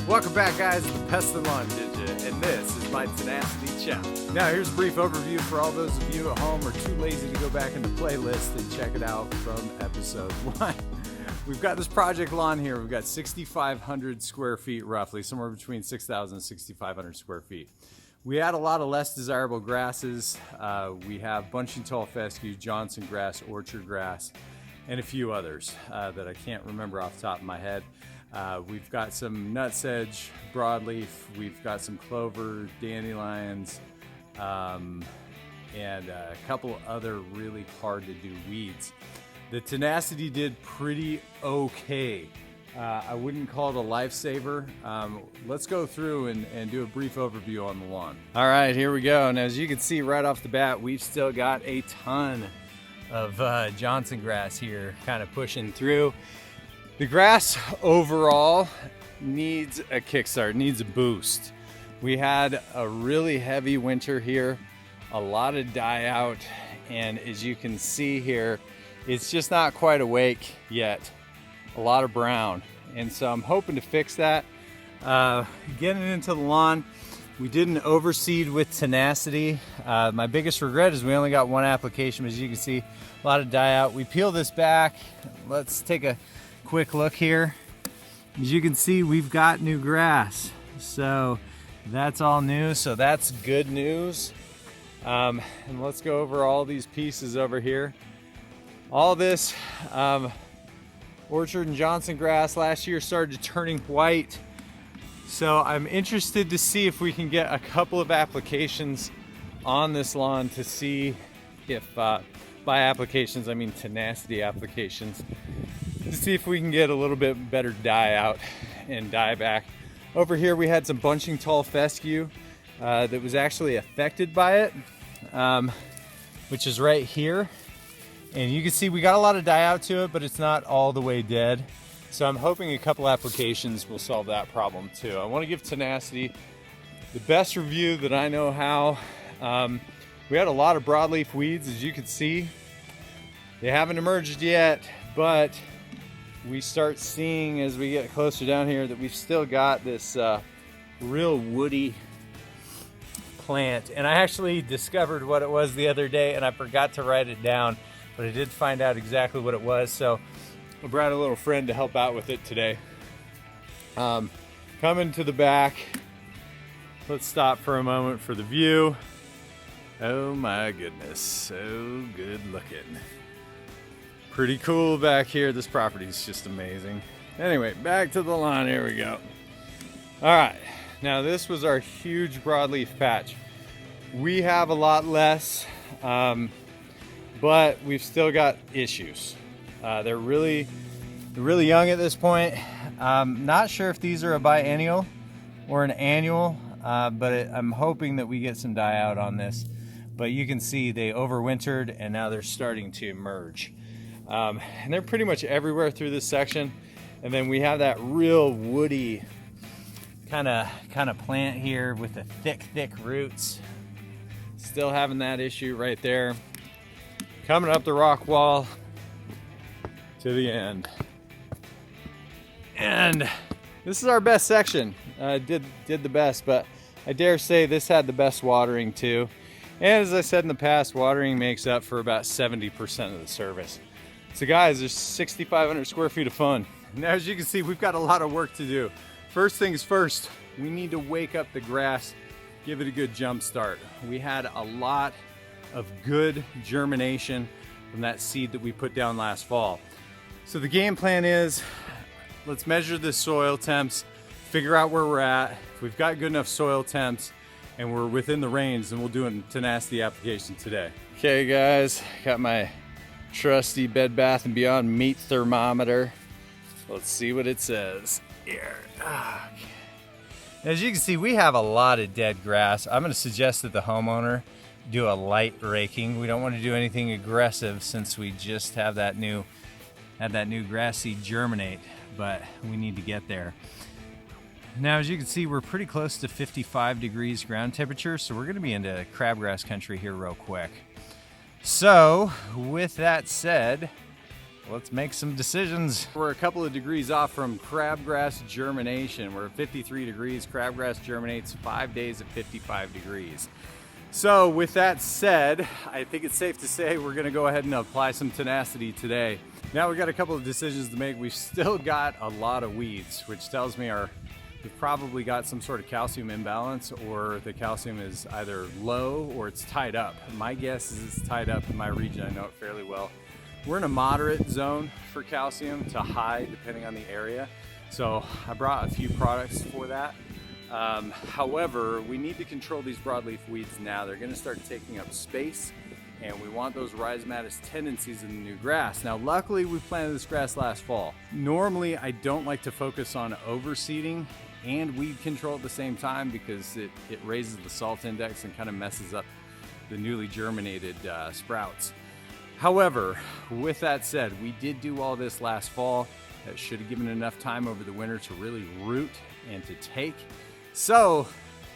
Welcome back, guys, to the Pest and Lawn Ginja, and this is my Tenacity challenge. Now, here's a brief overview for all those of you at home who are too lazy to go back in the playlist and check it out from episode 1. We've got this project lawn here. We've got 6,500 square feet, roughly, somewhere between 6,000 and 6,500 square feet. We add a lot of less desirable grasses. We have bunching tall fescue, Johnson grass, orchard grass, and a few others that I can't remember off the top of my head. We've got some nutsedge, broadleaf, we've got some clover, dandelions, and a couple other really hard to do weeds. The Tenacity did pretty okay. I wouldn't call it a lifesaver. Let's go through and do a brief overview on the lawn. All right, here we go. And as you can see right off the bat, we've still got a ton of Johnson grass here kind of pushing through. The grass overall needs a kickstart, needs a boost. We had a really heavy winter here, a lot of die out, and as you can see here, it's just not quite awake yet. A lot of brown, and so I'm hoping to fix that. Getting into the lawn, we didn't overseed with Tenacity. My biggest regret is we only got one application, as you can see, a lot of die out. We peel this back. Let's take a quick look here. As you can see, we've got new grass, so that's all new, so that's good news. And let's go over all these pieces over here. All this orchard and Johnson grass last year started turning white, so I'm interested to see if we can get a couple of applications on this lawn to see if by applications I mean Tenacity applications, to see if we can get a little bit better die out and die back. Over here we had some bunching tall fescue that was actually affected by it, which is right here. And you can see we got a lot of die out to it, but it's not all the way dead. So I'm hoping a couple applications will solve that problem too. I want to give Tenacity the best review that I know how. We had a lot of broadleaf weeds, as you can see. They haven't emerged yet, but we start seeing as we get closer down here that we've still got this real woody plant. And I actually discovered what it was the other day and I forgot to write it down, but I did find out exactly what it was. So I brought a little friend to help out with it today. Coming to the back, let's stop for a moment for the view. Oh my goodness, so good looking. Pretty cool back here. This property is just amazing. Anyway, back to the lawn. Here we go. All right, now this was our huge broadleaf patch. We have a lot less, but we've still got issues. They're really young at this point. Not sure if these are a biennial or an annual, but I'm hoping that we get some die out on this. But you can see they overwintered and now they're starting to emerge. And they're pretty much everywhere through this section. And then we have that real woody kind of plant here with the thick roots. Still having that issue right there. Coming up the rock wall to the end. And this is our best section. Did the best, but I dare say this had the best watering too. And as I said in the past, watering makes up for about 70% of the service. So guys, there's 6,500 square feet of fun. Now as you can see, we've got a lot of work to do. First things first, we need to wake up the grass, give it a good jump start. We had a lot of good germination from that seed that we put down last fall. So the game plan is, let's measure the soil temps, figure out where we're at. If we've got good enough soil temps and we're within the range, then we'll do a Tenacity application today. Okay guys, got my trusty Bed Bath & Beyond meat thermometer. Let's see what it says here. Okay. As you can see, we have a lot of dead grass. I'm going to suggest that the homeowner do a light raking. We don't want to do anything aggressive since we just have that new grass seed germinate, but we need to get there. Now, as you can see, we're pretty close to 55 degrees ground temperature, so we're going to be into crabgrass country here real quick. So, with that said, let's make some decisions. We're a couple of degrees off from crabgrass germination. We're at 53 degrees. Crabgrass germinates 5 days at 55 degrees. So with that said, I think it's safe to say we're gonna go ahead and apply some Tenacity today. Now we've got a couple of decisions to make. We've still got a lot of weeds, which tells me we've probably got some sort of calcium imbalance, or the calcium is either low or it's tied up. My guess is it's tied up in my region. I know it fairly well. We're in a moderate zone for calcium to high, depending on the area. So I brought a few products for that. However, we need to control these broadleaf weeds now. They're going to start taking up space, and we want those rhizomatous tendencies in the new grass. Now, luckily, we planted this grass last fall. Normally, I don't like to focus on overseeding and weed control at the same time because it raises the salt index and kind of messes up the newly germinated sprouts. However, with that said, we did do all this last fall. That should have given enough time over the winter to really root and to take. So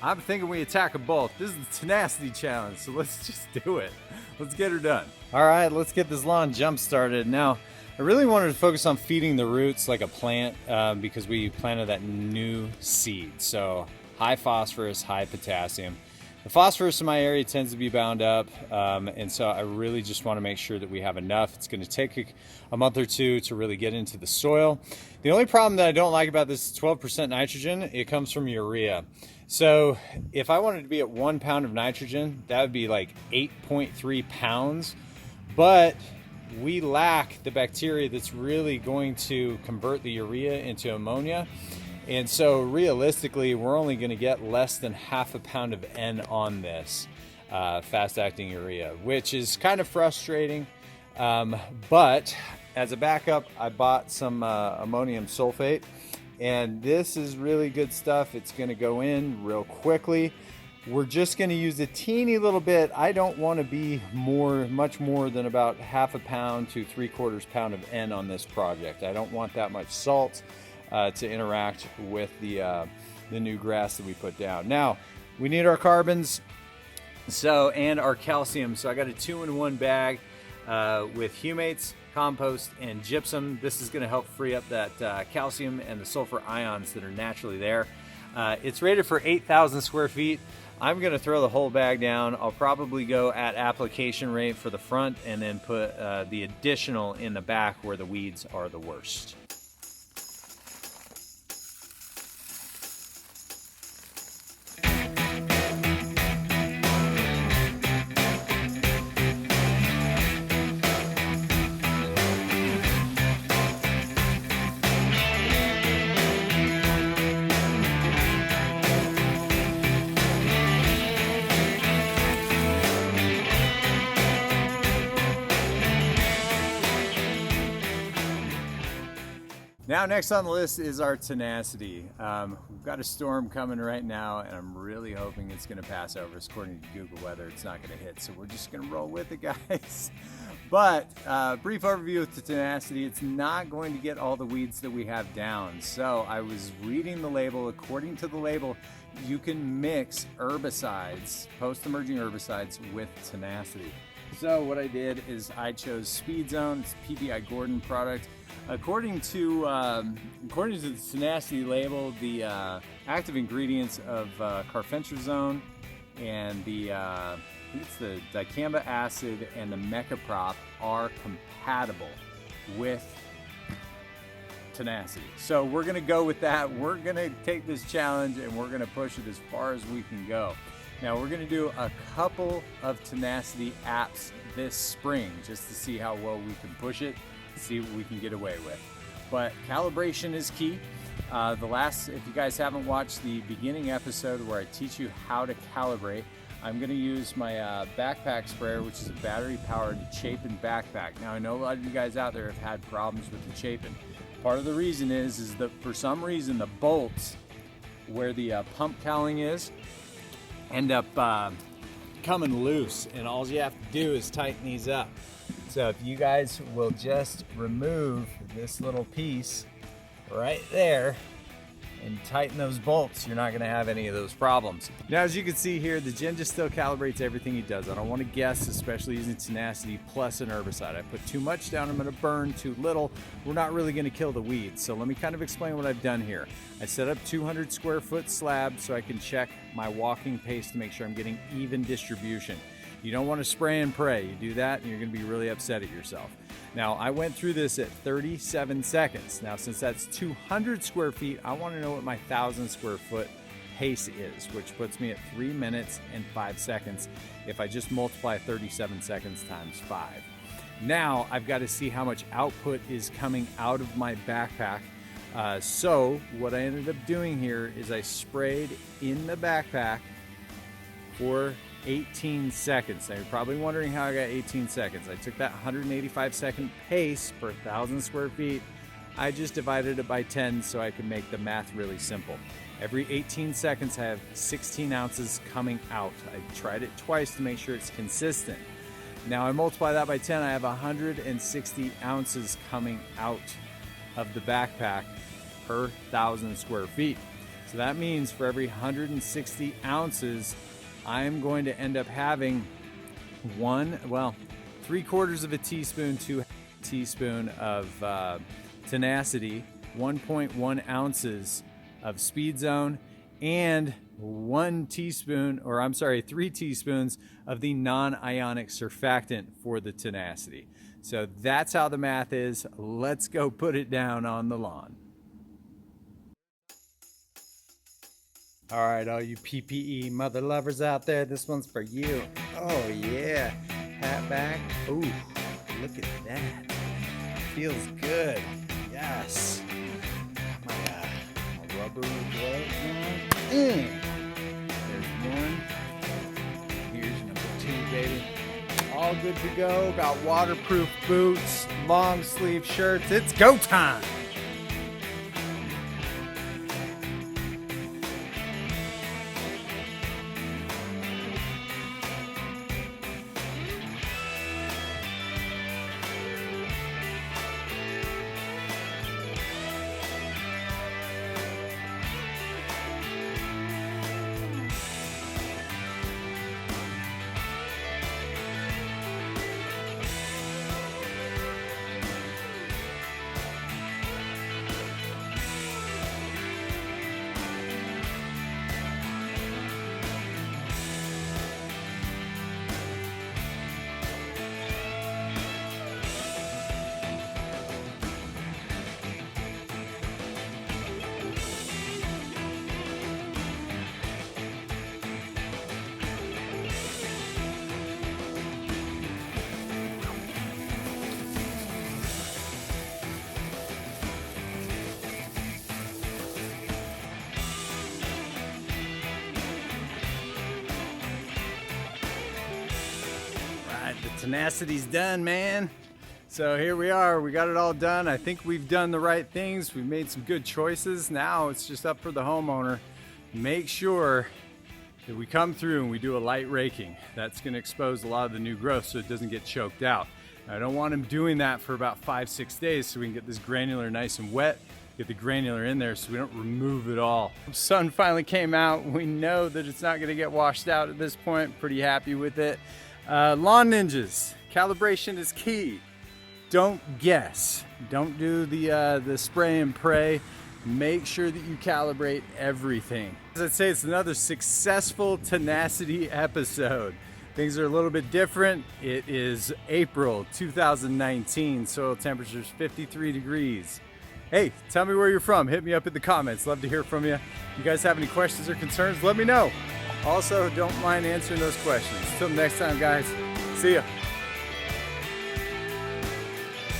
I'm thinking we attack them both. This is the Tenacity challenge, so let's just do it. Let's get her done. All right, let's get this lawn jump started. Now, I really wanted to focus on feeding the roots like a plant because we planted that new seed. So high phosphorus, high potassium. The phosphorus in my area tends to be bound up, and so I really just want to make sure that we have enough. It's going to take a month or two to really get into the soil. The only problem that I don't like about this is 12% nitrogen. It comes from urea. So if I wanted to be at 1 pound of nitrogen, that would be like 8.3 pounds, but we lack the bacteria that's really going to convert the urea into ammonia. And so realistically, we're only going to get less than half a pound of N on this fast-acting urea, which is kind of frustrating. But as a backup, I bought some ammonium sulfate, and this is really good stuff. It's going to go in real quickly. We're just going to use a teeny little bit. I don't want to be much more than about half a pound to 3/4 pound of N on this project. I don't want that much salt to interact with the new grass that we put down. Now, we need our carbons and our calcium. So I got a 2-in-1 bag with humates, compost, and gypsum. This is going to help free up that calcium and the sulfur ions that are naturally there. It's rated for 8,000 square feet. I'm going to throw the whole bag down. I'll probably go at application rate for the front and then put the additional in the back where the weeds are the worst. Now, next on the list is our Tenacity. We've got a storm coming right now, and I'm really hoping it's going to pass over us. According to Google Weather, it's not going to hit, so we're just going to roll with it, guys. But brief overview of the Tenacity. It's not going to get all the weeds that we have down. So I was reading the label. According to the label, you can mix herbicides, post-emerging herbicides, with Tenacity. So what I did is I chose Speed Zone. It's a PBI Gordon product. According to the Tenacity label, the active ingredients of carfentrazone and I think it's the dicamba acid and the mecaprop are compatible with Tenacity. So we're gonna go with that. We're gonna take this challenge and we're gonna push it as far as we can go. Now we're gonna do a couple of Tenacity apps this spring just to see how well we can push it, see what we can get away with. But calibration is key. If you guys haven't watched the beginning episode where I teach you how to calibrate, I'm going to use my backpack sprayer, which is a battery-powered Chapin backpack. Now, I know a lot of you guys out there have had problems with the Chapin. Part of the reason is that for some reason the bolts where the pump cowling is end up coming loose, and all you have to do is tighten these up. So if you guys will just remove this little piece right there, and tighten those bolts, you're not going to have any of those problems. Now, as you can see here, the Ginja still calibrates everything he does. I don't want to guess, especially using Tenacity plus an herbicide. I put too much down, I'm going to burn. Too little, we're not really going to kill the weeds. So let me kind of explain what I've done here. I set up 200 square foot slab so I can check my walking pace to make sure I'm getting even distribution. You don't want to spray and pray. You do that and you're going to be really upset at yourself. Now, I went through this at 37 seconds. Now, since that's 200 square feet, I want to know what my 1,000 square foot pace is, which puts me at 3 minutes and 5 seconds if I just multiply 37 seconds times 5. Now, I've got to see how much output is coming out of my backpack. So what I ended up doing here is I sprayed in the backpack for 18 seconds. Now you're probably wondering how I got 18 seconds. I took that 185 second pace per 1,000 square feet. I just divided it by 10 so I can make the math really simple. Every 18 seconds I have 16 ounces coming out. I tried it twice to make sure it's consistent. Now I multiply that by 10, I have 160 ounces coming out of the backpack per 1,000 square feet. So that means for every 160 ounces, I'm going to end up having 3/4 of a teaspoon to a teaspoon of Tenacity, 1.1 ounces of Speed Zone, and 3 teaspoons of the non-ionic surfactant for the Tenacity. So that's how the math is. Let's go put it down on the lawn. All right, all you PPE mother lovers out there, this one's for you. Oh yeah, hat back. Ooh, look at that. Feels good. Yes. My rubber gloves on. There's one. Here's number 2, baby. All good to go. Got waterproof boots, long sleeve shirts. It's go time. The Tenacity's done, man. So here we are, we got it all done. I think we've done the right things. We've made some good choices. Now it's just up for the homeowner. Make sure that we come through and we do a light raking. That's gonna expose a lot of the new growth so it doesn't get choked out. I don't want him doing that for about 5-6 days so we can get this granular nice and wet, get the granular in there so we don't remove it all. The sun finally came out. We know that it's not gonna get washed out at this point. Pretty happy with it. Lawn ninjas, calibration is key. Don't guess. Don't do the spray and pray. Make sure that you calibrate everything. As I'd say, it's another successful Tenacity episode. Things are a little bit different. It is April 2019. Soil temperature's 53 degrees. Hey, tell me where you're from. Hit me up in the comments. Love to hear from you. If you guys have any questions or concerns, let me know. Also, don't mind answering those questions. Till next time, guys. See ya.